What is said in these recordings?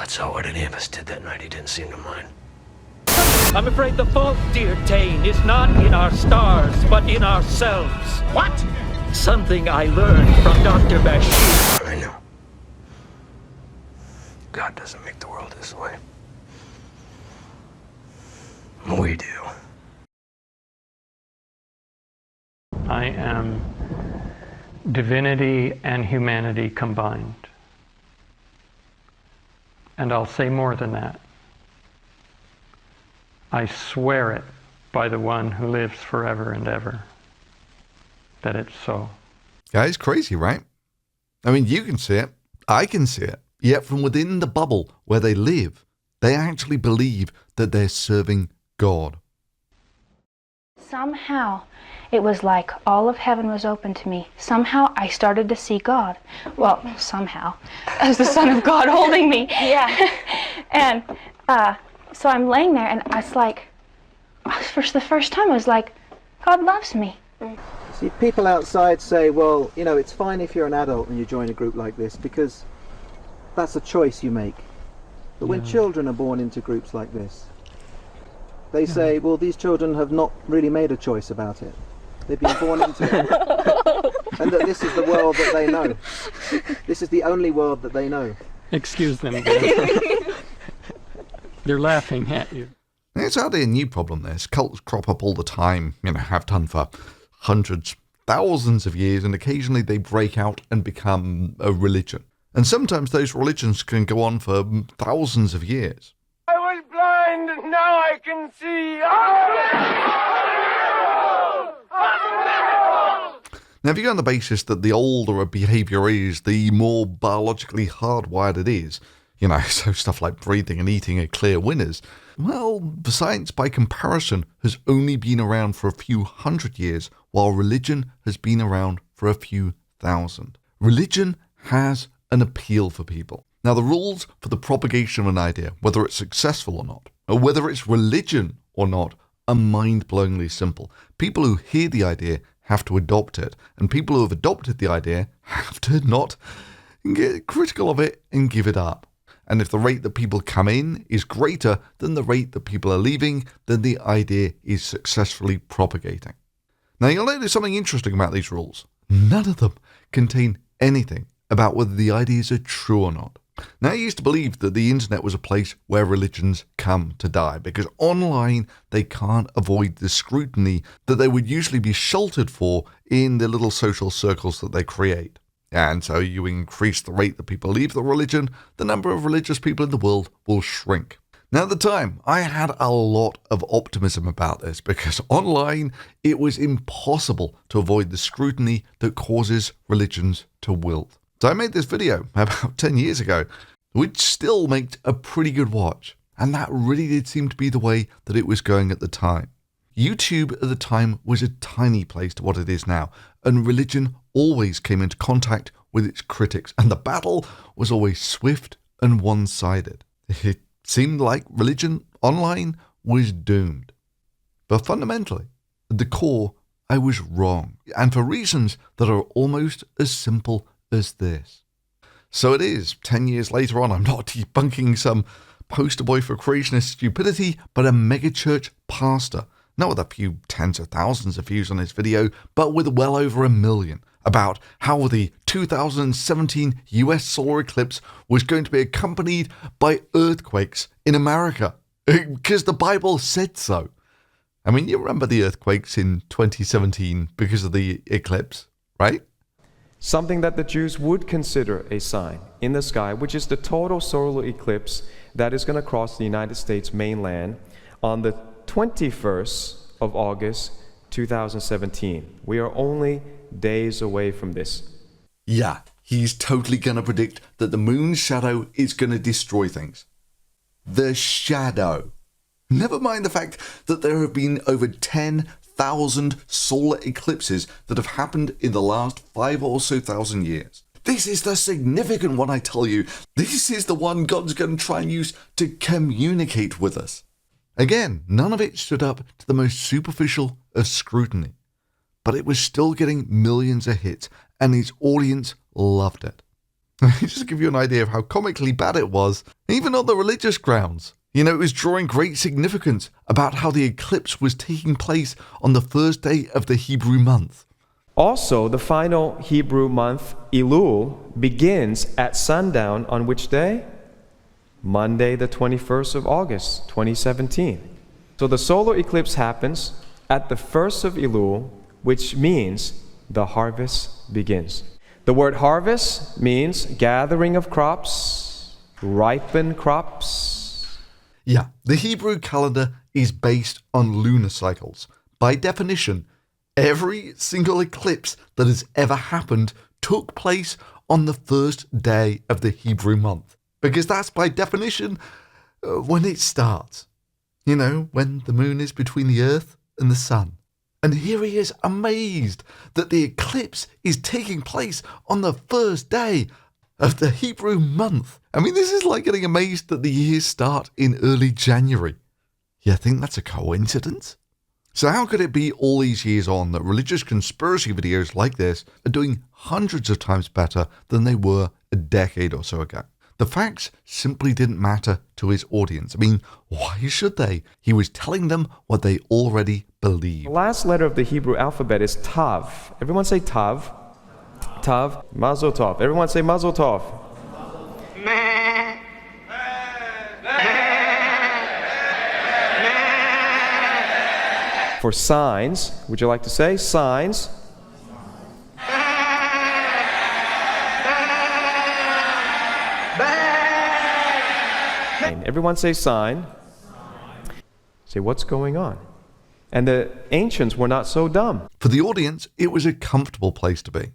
God saw what any of us did that night. He didn't seem to mind. I'm afraid the fault, dear Tane, is not in our stars, but in ourselves. What? Something I learned from Dr. Bashir. I know. God doesn't make the world this way. We do. I am divinity and humanity combined. And I'll say more than that. I swear it by the one who lives forever and ever, that it's so. Yeah, it's crazy, right? I mean, you can see it. I can see it. Yet from within the bubble where they live, they actually believe that they're serving God. Somehow, it was like all of heaven was open to me. Somehow, I started to see God. Well, somehow, as the Son of God holding me. Yeah. And so I'm laying there, and it's like, for the first time, I was like, God loves me. See, people outside say, well, you know, it's fine if you're an adult and you join a group like this, because that's a choice you make. But when children are born into groups like this, they say, well, these children have not really made a choice about it. They've been born into it. And that this is the world that they know. This is the only world that they know. Excuse them, guys. They're laughing at you. It's hardly a new problem, this. Cults crop up all the time, have done for hundreds, thousands of years, and occasionally they break out and become a religion. And sometimes those religions can go on for thousands of years. I was blind, and now I can see. Now, if you go on the basis that the older a behaviour is, the more biologically hardwired it is, so stuff like breathing and eating are clear winners, well, science by comparison has only been around for a few hundred years, while religion has been around for a few thousand. Religion has an appeal for people. Now, the rules for the propagation of an idea, whether it's successful or not, or whether it's religion or not, are mind-blowingly simple. People who hear the idea have to adopt it, and people who have adopted the idea have to not get critical of it and give it up. And if the rate that people come in is greater than the rate that people are leaving, then the idea is successfully propagating. Now, you'll notice something interesting about these rules. None of them contain anything about whether the ideas are true or not. Now, I used to believe that the internet was a place where religions come to die, because online they can't avoid the scrutiny that they would usually be sheltered for in the little social circles that they create. And so you increase the rate that people leave the religion, the number of religious people in the world will shrink. Now, at the time, I had a lot of optimism about this, because online it was impossible to avoid the scrutiny that causes religions to wilt. So I made this video about 10 years ago, which still makes a pretty good watch. And that really did seem to be the way that it was going at the time. YouTube at the time was a tiny place to what it is now, and religion always came into contact with its critics, and the battle was always swift and one-sided. It seemed like religion online was doomed. But fundamentally, at the core, I was wrong, and for reasons that are almost as simple as this. So it is, 10 years later on, I'm not debunking some poster boy for creationist stupidity, but a megachurch pastor, not with a few tens of thousands of views on his video, but with well over 1 million, about how the 2017 US solar eclipse was going to be accompanied by earthquakes in America, because the Bible said so. I mean, you remember the earthquakes in 2017 because of the eclipse, right? Something that the Jews would consider a sign in the sky, which is the total solar eclipse that is going to cross the United States mainland on the 21st of August, 2017. We are only days away from this. Yeah, he's totally going to predict that the moon's shadow is going to destroy things. The shadow. Never mind the fact that there have been over 10,000 solar eclipses that have happened in the last 5 or so thousand years. This is the significant one, I tell you. This is the one God's going to try and use to communicate with us. Again, none of it stood up to the most superficial of scrutiny, but it was still getting millions of hits, and his audience loved it. Just to give you an idea of how comically bad it was, even on the religious grounds. You know, it was drawing great significance about how the eclipse was taking place on the first day of the Hebrew month. Also, the final Hebrew month, Elul, begins at sundown on which day? Monday, the 21st of August, 2017. So the solar eclipse happens at the 1st of Elul, which means the harvest begins. The word harvest means gathering of crops, ripened crops. Yeah, the Hebrew calendar is based on lunar cycles. By definition, every single eclipse that has ever happened took place on the first day of the Hebrew month. Because that's by definition when it starts. You know, when the moon is between the earth and the sun. And here he is amazed that the eclipse is taking place on the first day of the Hebrew month. I mean, this is like getting amazed that the years start in early January. You think that's a coincidence? So how could it be all these years on that religious conspiracy videos like this are doing hundreds of times better than they were a decade or so ago? The facts simply didn't matter to his audience. I mean, why should they? He was telling them what they already believed. The last letter of the Hebrew alphabet is Tav. Everyone say Tav. Tav. Mazel Tov. Everyone say Mazel Tov. For signs, would you like to say signs? Everyone say sign. Say, what's going on? And the ancients were not so dumb. For the audience, it was a comfortable place to be.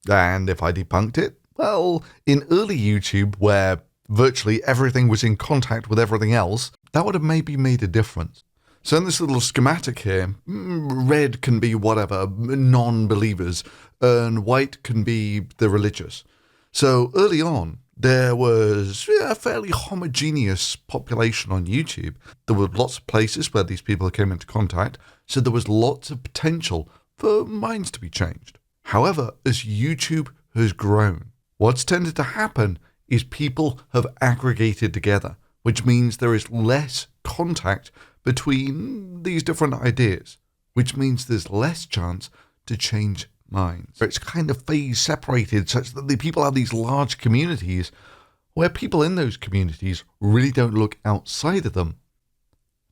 And if I debunked it, well, in early YouTube, where virtually everything was in contact with everything else, that would have maybe made a difference. So in this little schematic here, red can be whatever, non-believers, and white can be the religious. So early on, there was a fairly homogeneous population on YouTube. There were lots of places where these people came into contact, so there was lots of potential for minds to be changed. However, as YouTube has grown, what's tended to happen is people have aggregated together, which means there is less contact between these different ideas, which means there's less chance to change minds. It's kind of phase separated such that the people have these large communities where people in those communities really don't look outside of them.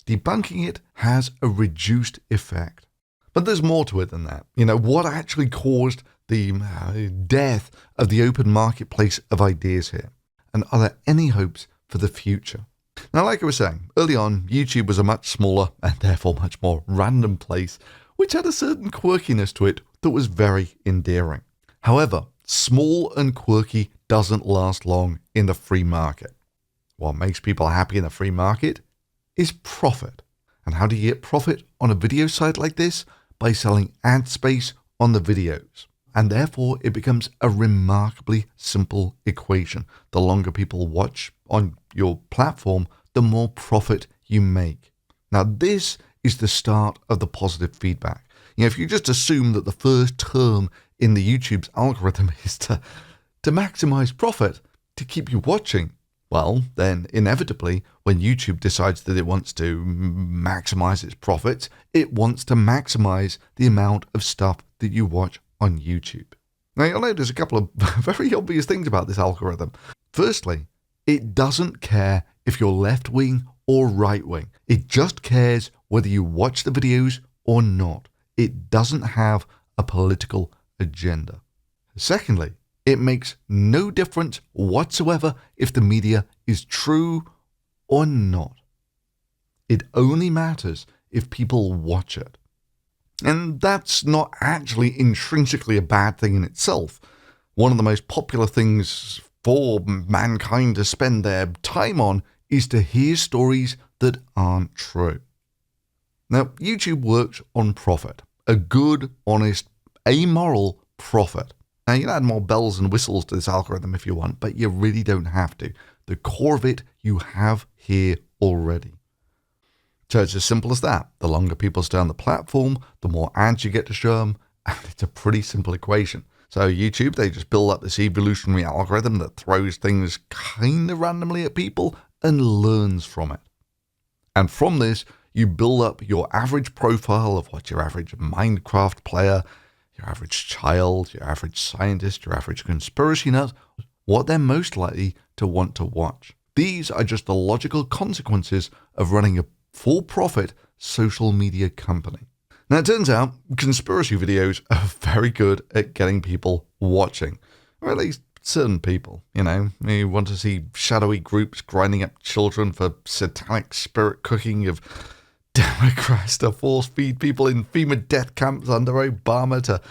Debunking it has a reduced effect. But there's more to it than that. You know, what actually caused the death of the open marketplace of ideas here? And are there any hopes for the future? Now, like I was saying, early on, YouTube was a much smaller and therefore much more random place, which had a certain quirkiness to it that was very endearing. However, small and quirky doesn't last long in the free market. What makes people happy in the free market is profit. And how do you get profit on a video site like this? By selling ad space on the videos. And therefore, it becomes a remarkably simple equation. The longer people watch on your platform, the more profit you make. Now, this is the start of the positive feedback. You know, if you just assume that the first term in the YouTube's algorithm is to maximize profit, to keep you watching, well, then inevitably, when YouTube decides that it wants to maximize its profits, it wants to maximize the amount of stuff that you watch on YouTube. Now, you'll notice a couple of very obvious things about this algorithm. Firstly, it doesn't care if you're left-wing or right-wing. It just cares whether you watch the videos or not. It doesn't have a political agenda. Secondly, it makes no difference whatsoever if the media is true or not. It only matters if people watch it. And that's not actually intrinsically a bad thing in itself. One of the most popular things for mankind to spend their time on is to hear stories that aren't true. Now, YouTube works on profit. A good, honest, amoral profit. Now, you can add more bells and whistles to this algorithm if you want, but you really don't have to. The core of it you have here already. So it's as simple as that. The longer people stay on the platform, the more ads you get to show them, and it's a pretty simple equation. So YouTube, they just build up this evolutionary algorithm that throws things kind of randomly at people and learns from it. And from this, you build up your average profile of what your average Minecraft player, your average child, your average scientist, your average conspiracy nut, what they're most likely to want to watch. These are just the logical consequences of running a for-profit social media company. Now, it turns out conspiracy videos are very good at getting people watching, or at least certain people. You want to see shadowy groups grinding up children for satanic spirit cooking of Democrats to force feed people in FEMA death camps under Obama, to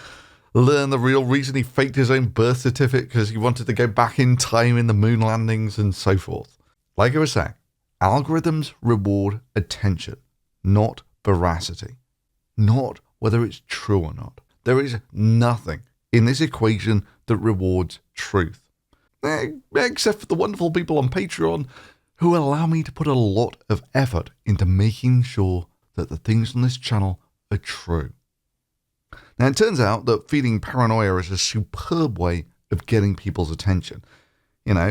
learn the real reason he faked his own birth certificate because he wanted to go back in time in the moon landings and so forth. Like I was saying, algorithms reward attention, not veracity, not whether it's true or not. There is nothing in this equation that rewards truth, except for the wonderful people on Patreon who allow me to put a lot of effort into making sure that the things on this channel are true. Now, it turns out that feeding paranoia is a superb way of getting people's attention.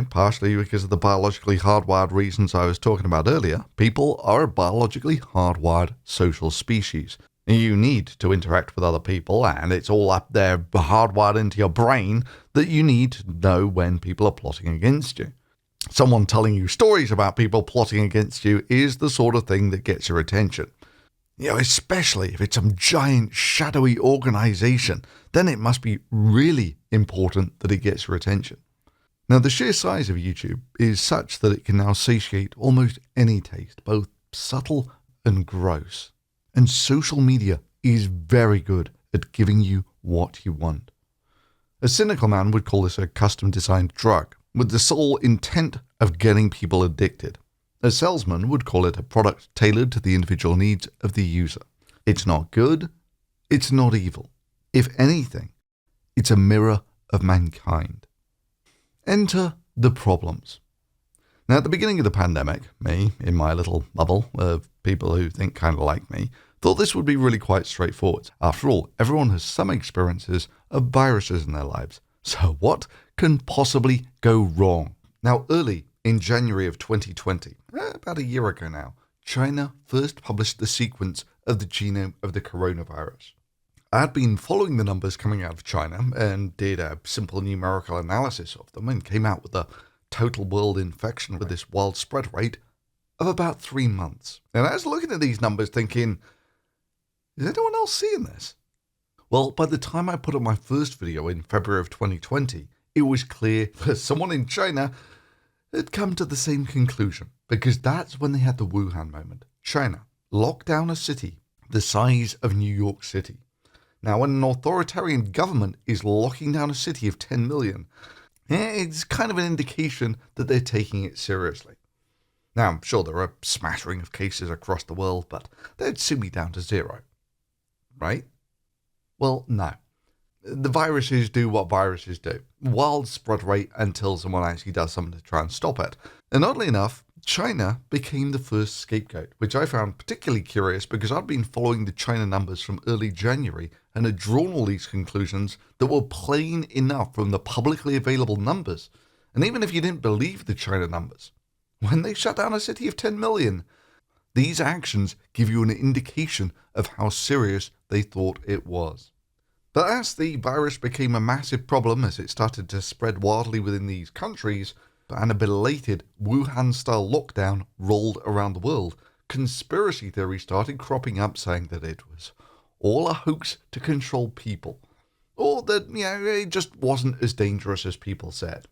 Partially because of the biologically hardwired reasons I was talking about earlier. People are a biologically hardwired social species. You need to interact with other people, and it's all up there hardwired into your brain that you need to know when people are plotting against you. Someone telling you stories about people plotting against you is the sort of thing that gets your attention. Especially if it's some giant shadowy organization, then it must be really important that it gets your attention. Now, the sheer size of YouTube is such that it can now satiate almost any taste, both subtle and gross. And social media is very good at giving you what you want. A cynical man would call this a custom-designed drug, with the sole intent of getting people addicted. A salesman would call it a product tailored to the individual needs of the user. It's not good, it's not evil. If anything, it's a mirror of mankind. Enter the problems. Now, at the beginning of the pandemic, me, in my little bubble of people who think kind of like me, thought this would be really quite straightforward. After all, everyone has some experiences of viruses in their lives. So what can possibly go wrong? Now, early in January of 2020, about a year ago now, China first published the sequence of the genome of the coronavirus. I had been following the numbers coming out of China and did a simple numerical analysis of them and came out with a total world infection with this wild spread rate of about 3 months. And I was looking at these numbers thinking, is anyone else seeing this? Well, by the time I put up my first video in February of 2020, it was clear that someone in China had come to the same conclusion, because that's when they had the Wuhan moment. China locked down a city the size of New York City. Now, when an authoritarian government is locking down a city of 10 million, it's kind of an indication that they're taking it seriously. Now, I'm sure there are a smattering of cases across the world, but they'd soon be down to zero. Right? Well, no. The viruses do what viruses do. Wild spread rate until someone actually does something to try and stop it. And oddly enough, China became the first scapegoat, which I found particularly curious because I'd been following the China numbers from early January and had drawn all these conclusions that were plain enough from the publicly available numbers. And even if you didn't believe the China numbers, when they shut down a city of 10 million, these actions give you an indication of how serious they thought it was. But as the virus became a massive problem as it started to spread wildly within these countries, and a belated Wuhan-style lockdown rolled around the world, conspiracy theories started cropping up saying that it was all a hoax to control people, or that, it just wasn't as dangerous as people said.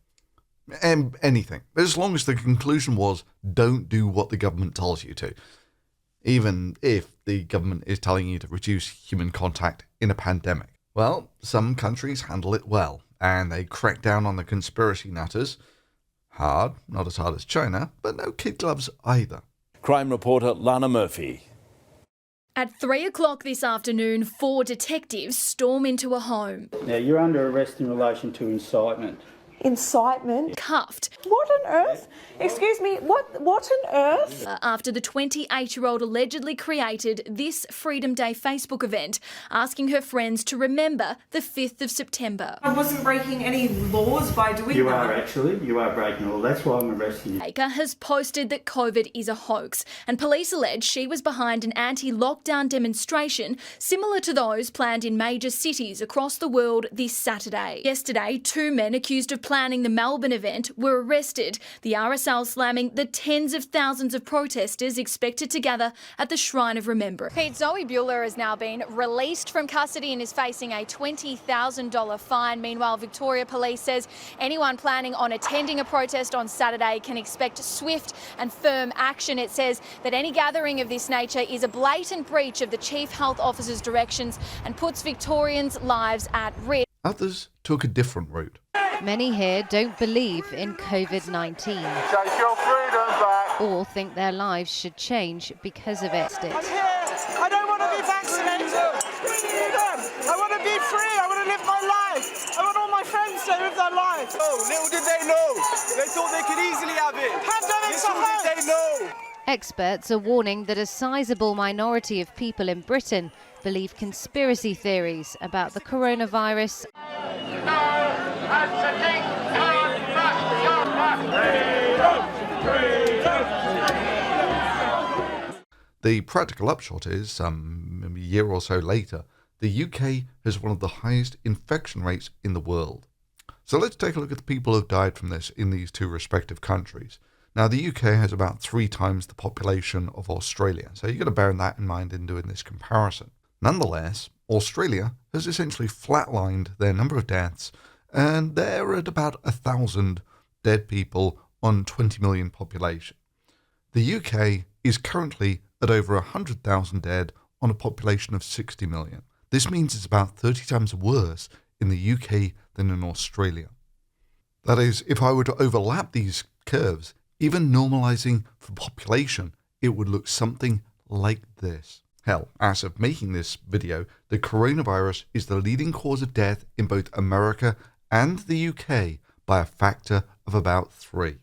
Anything, as long as the conclusion was, don't do what the government tells you to, even if the government is telling you to reduce human contact in a pandemic. Well, some countries handle it well, and they crack down on the conspiracy nutters. Hard, not as hard as China, but no kid gloves either. Crime reporter Lana Murphy. At 3 o'clock this afternoon, 4 detectives storm into a home. Now, you're under arrest in relation to incitement. incitement. Cuffed. What on earth? Excuse me, what on earth? After the 28-year-old allegedly created this Freedom Day Facebook event, asking her friends to remember the 5th of September. I wasn't breaking any laws by doing that. You are actually. You are breaking all. That's why I'm arresting you. Baker has posted that COVID is a hoax, and police allege she was behind an anti-lockdown demonstration similar to those planned in major cities across the world this Saturday. Yesterday, 2 men accused of planning the Melbourne event were arrested, the RSL slamming the tens of thousands of protesters expected to gather at the Shrine of Remembrance. Pete, Zoe Bueller has now been released from custody and is facing a $20,000 fine. Meanwhile, Victoria Police says anyone planning on attending a protest on Saturday can expect swift and firm action. It says that any gathering of this nature is a blatant breach of the Chief Health Officer's directions and puts Victorians' lives at risk. Others took a different route. Many here don't believe in COVID-19. Take your freedom back. Or think their lives should change because of it. I'm here. I don't want to be vaccinated. I want to be free. I want to live my life. I want all my friends to live their lives. Oh, little did they know. They thought they could easily have it. Pandemic's a hoax. Little did they know. Experts are warning that a sizable minority of people in Britain believe conspiracy theories about the coronavirus. The practical upshot is, a year or so later, the UK has one of the highest infection rates in the world. So let's take a look at the people who have died from this in these two respective countries. Now, the UK has about 3 times the population of Australia, so you've got to bear that in mind in doing this comparison. Nonetheless, Australia has essentially flatlined their number of deaths, and they're at about 1,000 dead people on 20 million population. The UK is currently at over 100,000 dead on a population of 60 million. This means it's about 30 times worse in the UK than in Australia. That is, if I were to overlap these curves, even normalizing for population, it would look something like this. Hell, as of making this video, the coronavirus is the leading cause of death in both America and the UK by a factor of about 3.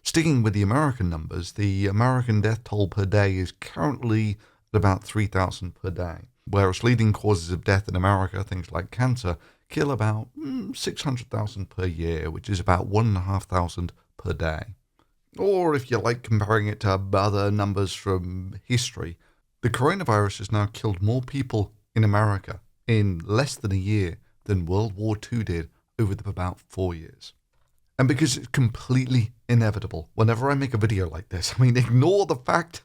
Sticking with the American numbers, the American death toll per day is currently at about 3,000 per day, whereas leading causes of death in America, things like cancer, kill about 600,000 per year, which is about 1,500 per day. Or if you like comparing it to other numbers from history, the coronavirus has now killed more people in America in less than a year than World War II did over about 4 years. And because it's completely inevitable, whenever I make a video like this, ignore the fact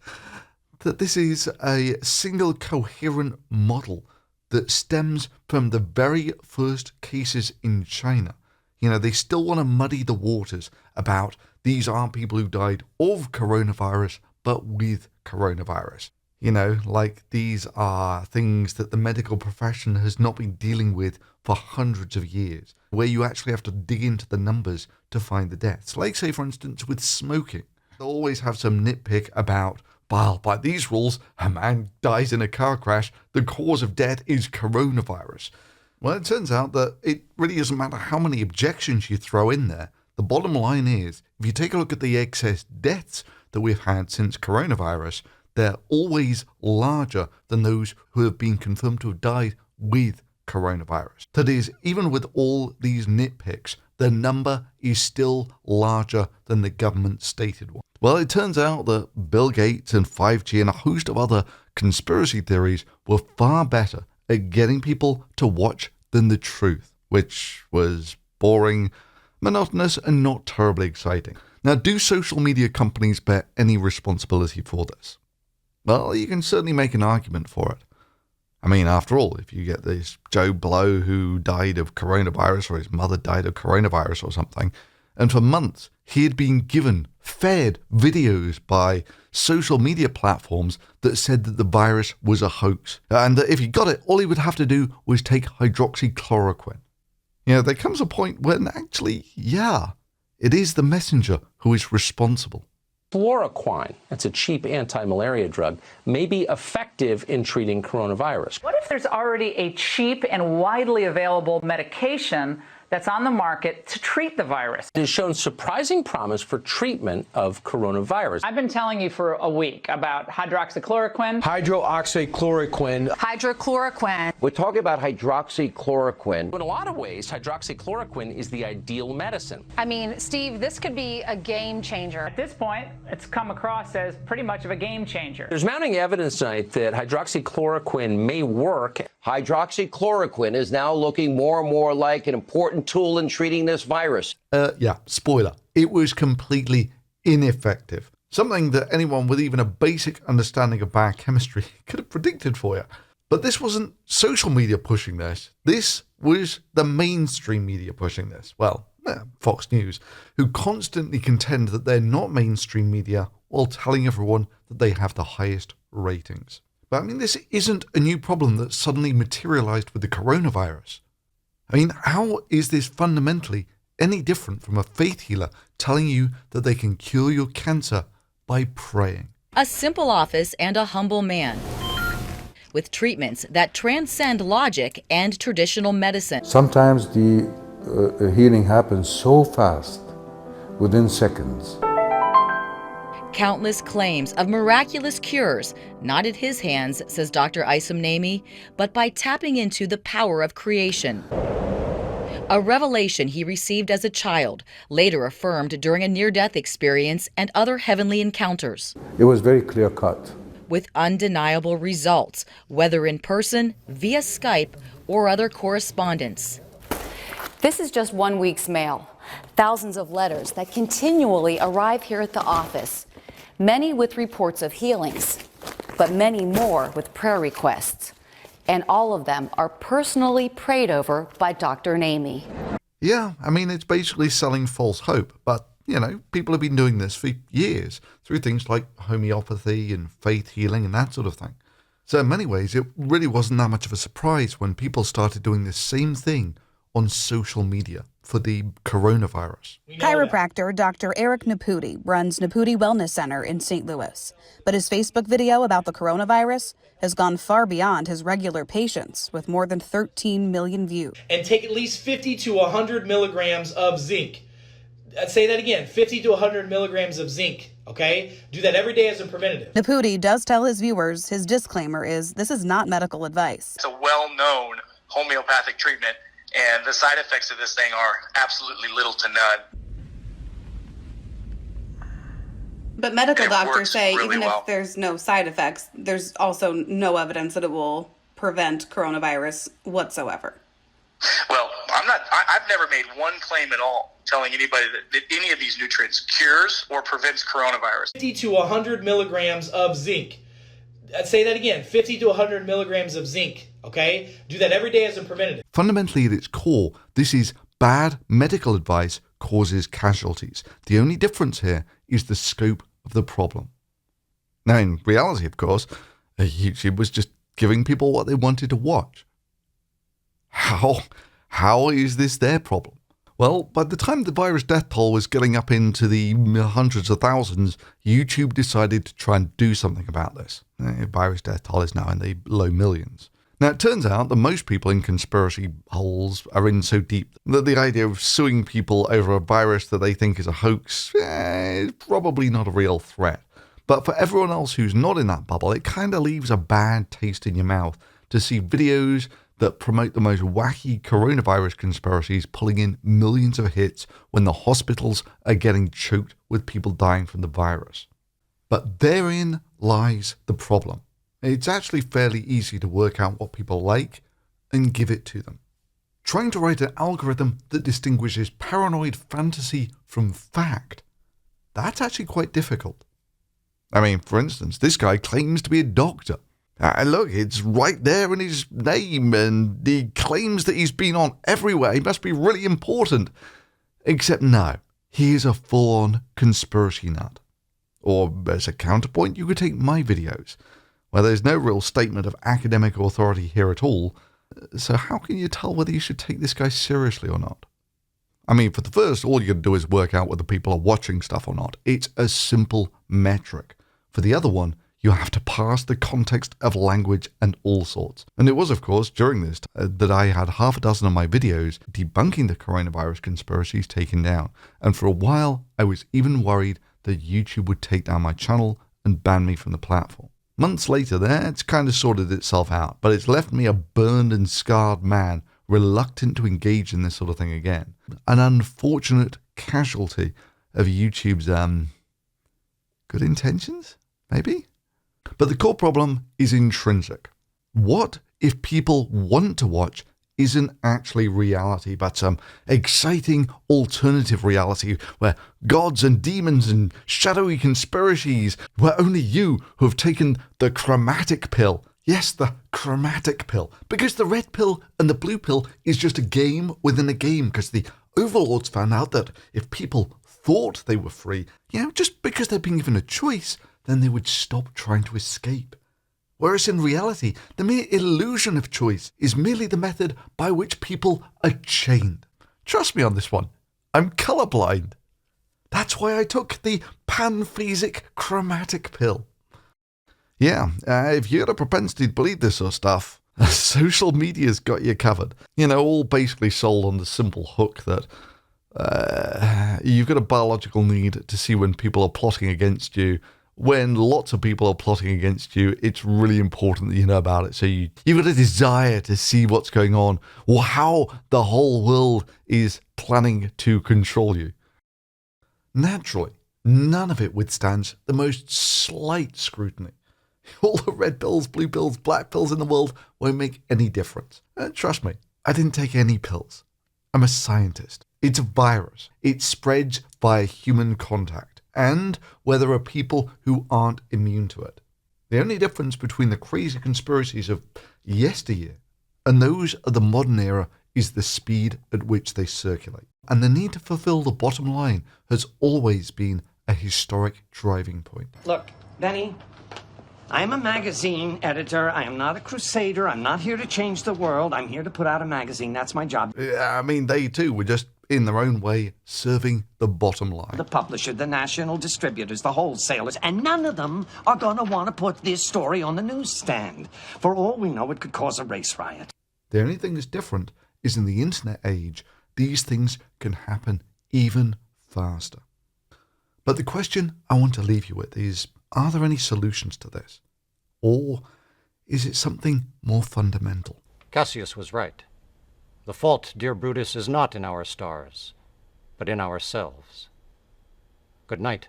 that this is a single coherent model that stems from the very first cases in China. They still want to muddy the waters about these are people who died of coronavirus, but with coronavirus. Like these are things that the medical profession has not been dealing with for hundreds of years, where you actually have to dig into the numbers to find the deaths. Like, say, for instance, with smoking. They'll always have some nitpick about, well, by these rules, a man dies in a car crash, the cause of death is coronavirus. Well, it turns out that it really doesn't matter how many objections you throw in there. The bottom line is, if you take a look at the excess deaths that we've had since coronavirus, they're always larger than those who have been confirmed to have died with coronavirus. That is, even with all these nitpicks, the number is still larger than the government stated one. Well, it turns out that Bill Gates and 5G and a host of other conspiracy theories were far better at getting people to watch than the truth, which was boring, monotonous, and not terribly exciting. Now, do social media companies bear any responsibility for this? Well, you can certainly make an argument for it. After all, if you get this Joe Blow who died of coronavirus, or his mother died of coronavirus or something, and for months he had been fed videos by social media platforms that said that the virus was a hoax, and that if he got it, all he would have to do was take hydroxychloroquine. There comes a point when actually, it is the messenger who is responsible. Chloroquine, that's a cheap anti-malaria drug, may be effective in treating coronavirus. What if there's already a cheap and widely available medication that's on the market to treat the virus. It has shown surprising promise for treatment of coronavirus. I've been telling you for a week about hydroxychloroquine. Hydroxychloroquine. Hydrochloroquine. We're talking about hydroxychloroquine. In a lot of ways, hydroxychloroquine is the ideal medicine. I mean, Steve, this could be a game changer. At this point, it's come across as pretty much of a game changer. There's mounting evidence tonight that hydroxychloroquine may work. Hydroxychloroquine is now looking more and more like an important tool in treating this virus. Yeah, spoiler. It was completely ineffective. Something that anyone with even a basic understanding of biochemistry could have predicted for you. But this wasn't social media pushing this. This was the mainstream media pushing this. Well, Fox News, who constantly contend that they're not mainstream media while telling everyone that they have the highest ratings. But I mean, this isn't a new problem that suddenly materialized with the coronavirus. I mean, how is this fundamentally any different from a faith healer telling you that they can cure your cancer by praying? A simple office and a humble man, with treatments that transcend logic and traditional medicine. Sometimes the healing happens so fast, within seconds. Countless claims of miraculous cures, not at his hands, says Dr. Isam Nami, but by tapping into the power of creation. A revelation he received as a child, later affirmed during a near-death experience and other heavenly encounters. It was very clear-cut. With undeniable results, whether in person, via Skype, or other correspondence. This is just 1 week's mail. Thousands of letters that continually arrive here at the office. Many with reports of healings, but many more with prayer requests. And all of them are personally prayed over by Dr. Nami. Yeah, I mean, it's basically selling false hope. But, you know, people have been doing this for years through things like homeopathy and faith healing and that sort of thing. So in many ways, it really wasn't that much of a surprise when people started doing the same thing on social media for the coronavirus. Chiropractor Dr. Eric Naputi runs Naputi Wellness Center in St. Louis. But his Facebook video about the coronavirus has gone far beyond his regular patients, with more than 13 million views. And take at least 50 to 100 milligrams of zinc. I'd say that again, 50 to 100 milligrams of zinc, okay? Do that every day as a preventative. Naputi does tell his viewers his disclaimer is this is not medical advice. It's a well-known homeopathic treatment, and the side effects of this thing are absolutely little to none. But medical doctors works say really even well. if there's no side effects, there's also no evidence that it will prevent coronavirus whatsoever. Well, I've never made one claim at all telling anybody that any of these nutrients cures or prevents coronavirus. 50 to 100 milligrams of zinc. I'd say that again, 50 to 100 milligrams of zinc, okay? Do that every day as a preventative. Fundamentally, at its core, this is bad medical advice causes casualties. The only difference here is the scope of the problem. Now, in reality, of course, YouTube was just giving people what they wanted to watch. How is this their problem? Well, by the time the virus death toll was getting up into the hundreds of thousands, YouTube decided to try and do something about this. Virus death toll is now in the low millions. Now, it turns out that most people in conspiracy holes are in so deep that the idea of suing people over a virus that they think is a hoax is probably not a real threat. But for everyone else who's not in that bubble, it kind of leaves a bad taste in your mouth to see videos that promote the most wacky coronavirus conspiracies pulling in millions of hits when the hospitals are getting choked with people dying from the virus. But therein lies the problem. It's actually fairly easy to work out what people like and give it to them. Trying to write an algorithm that distinguishes paranoid fantasy from fact, that's actually quite difficult. I mean, for instance, this guy claims to be a doctor. And look, it's right there in his name, and he claims that he's been on everywhere. He must be really important. Except no, he is a full-on conspiracy nut. Or as a counterpoint, you could take my videos, where there's no real statement of academic authority here at all. So how can you tell whether you should take this guy seriously or not? I mean, for the first, all you can do is work out whether people are watching stuff or not. It's a simple metric. For the other one, You have to parse the context of language and all sorts. And it was, of course, during this that I had half a dozen of my videos debunking the coronavirus conspiracies taken down. And for a while, I was even worried that YouTube would take down my channel and ban me from the platform. Months later, that's kind of sorted itself out, but it's left me a burned and scarred man, reluctant to engage in this sort of thing again. An unfortunate casualty of YouTube's, good intentions, maybe? But the core problem is intrinsic. What if people want to watch isn't actually reality, but some exciting alternative reality where gods and demons and shadowy conspiracies, where only you who have taken the chromatic pill, yes, the chromatic pill, because the red pill and the blue pill is just a game within a game, because the overlords found out that if people thought they were free, just because they've been given a choice, then they would stop trying to escape. Whereas in reality, the mere illusion of choice is merely the method by which people are chained. Trust me on this one. I'm colorblind. That's why I took the panphasic chromatic pill. Yeah, if you had a propensity to believe this sort of stuff, social media's got you covered. All basically sold on the simple hook that you've got a biological need to see when people are plotting against you. When lots of people are plotting against you, it's really important that you know about it. So you've got a desire to see what's going on, or how the whole world is planning to control you. Naturally, none of it withstands the most slight scrutiny. All the red pills, blue pills, black pills in the world won't make any difference. Trust me, I didn't take any pills. I'm a scientist. It's a virus. It spreads via human contact. And where there are people who aren't immune to it. The only difference between the crazy conspiracies of yesteryear and those of the modern era is the speed at which they circulate. And the need to fulfill the bottom line has always been a historic driving point. Look, Benny, I am a magazine editor. I am not a crusader. I'm not here to change the world. I'm here to put out a magazine. That's my job. I mean, they too were just, in their own way, serving the bottom line. The publisher, the national distributors, the wholesalers, and none of them are going to want to put this story on the newsstand. For all we know, it could cause a race riot. The only thing that's different is in the internet age, these things can happen even faster. But the question I want to leave you with is, are there any solutions to this? Or is it something more fundamental? Cassius was right. The fault, dear Brutus, is not in our stars, but in ourselves. Good night,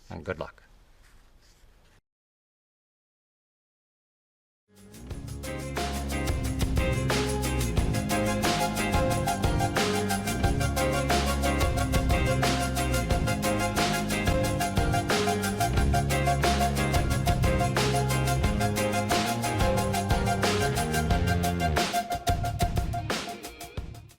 and good luck.